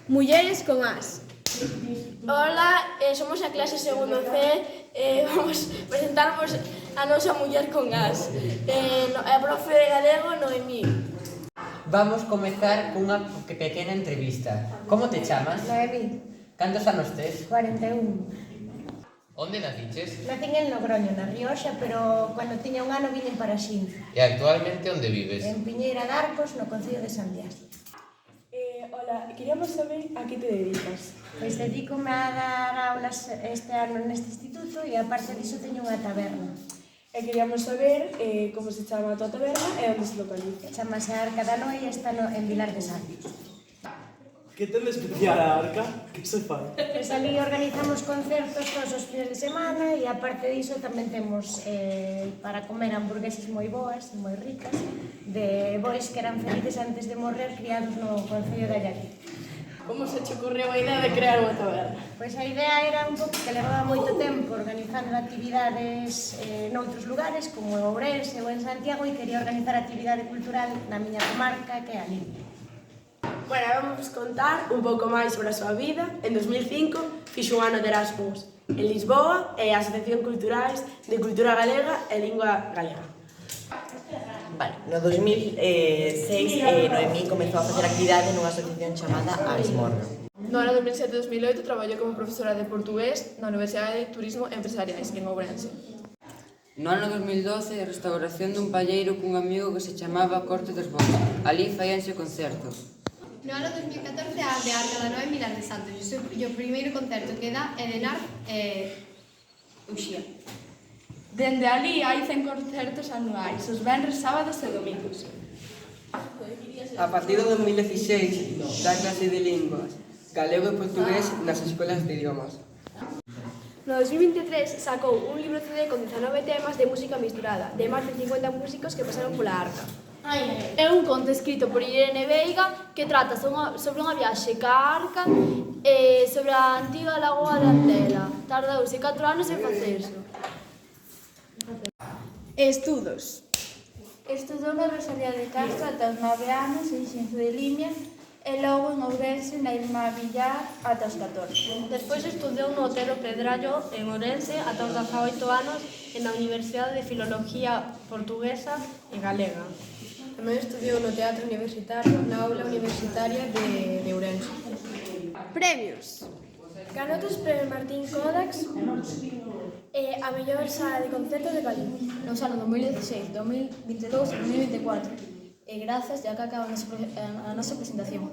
Mulleres con as. Ola, somos a clase segundo C, vamos presentarnos a nosa muller con as. A profe de galego, Noemí. Vamos comezar cunha pequena entrevista. Como te chamas? Noemí, Cantos anos tes? 41. Onde naciches? Nacín en Logroño, na Rioxa, pero cando tiña un ano vinen para Xinzo, E actualmente onde vives? en Piñeira de Arcos, no concello de Sandiás. Hola, queríamos saber a que te dedicas. Pois dedícome a dar aulas este ano neste instituto e aparte diso teño unha taberna. E queríamos saber como se chama a tua taberna e onde se localiza. Chamase a Arca da Noi e está en Vilar de Santos. Que ten de especial a Arca? Que se fai? Pois ali organizamos concertos todos os fines de semana e aparte diso tamén temos para comer hamburguesas moi boas, moi ricas, de bois que eran felices antes de morrer criados no concello de Allariz. Como se te ocorreu a idea de crear unha taberna? Pois a idea era un pouco que levaba moito tempo organizando actividades noutros lugares, como en Ourense ou en Santiago, e quería organizar actividade cultural na miña comarca, que é a Limia. Bueno, vamos contar un pouco máis sobre a súa vida. En 2005 fixo un ano de Erasmus en Lisboa e a Asociación Culturais de Cultura Galega e Lingua Galega. Vale, no 2006 Noemí comezou a facer actividade nunha asociación chamada A Esmorna. No ano 2007-2008 traballou como profesora de portugués na Universidade de Turismo e Empresariais en Ourense. No ano 2012, restauración dun palleiro cun amigo que se chamaba Corte dos Bons. Ali faíanse concertos. No ano 2014 abre a Arca da Noi en Vilar de Santos e o primeiro concerto que dá é de Nar e Uxía. Dende ali hai 100 concertos anuais, os venres, sábados e domingos. A partir do 2016 dá clase de linguas, galego e portugués nas escolas de idiomas. No 2023 sacou un libro CD con 19 temas de música misturada, de máis de 50 músicos que pasaron pola Arca. É un conto escrito por Irene Veiga que trata sobre unha viaxe ca Arca e sobre a antiga lagoa de Antela. Tardouse 4 anos en facerse. Estudos. Estudou na Rosalía de Castro ata os 9 anos en Xinzo de Limia e logo en Ourense na Irmá Villar ata os 14. Despois estudou no Otero Pedrallo en Ourense ata os 18 anos e na Universidade de Filoloxía Portuguesa e Galega. Tamén estudiou no Teatro Universitario na Aula Universitaria de Ourense. Premios. Ganou os premios Martín Kodax e a mellor sala de concertos de Galicia. Nos anos 2016, 2022 e 2024. E grazas, ya que acaba a nosa presentación.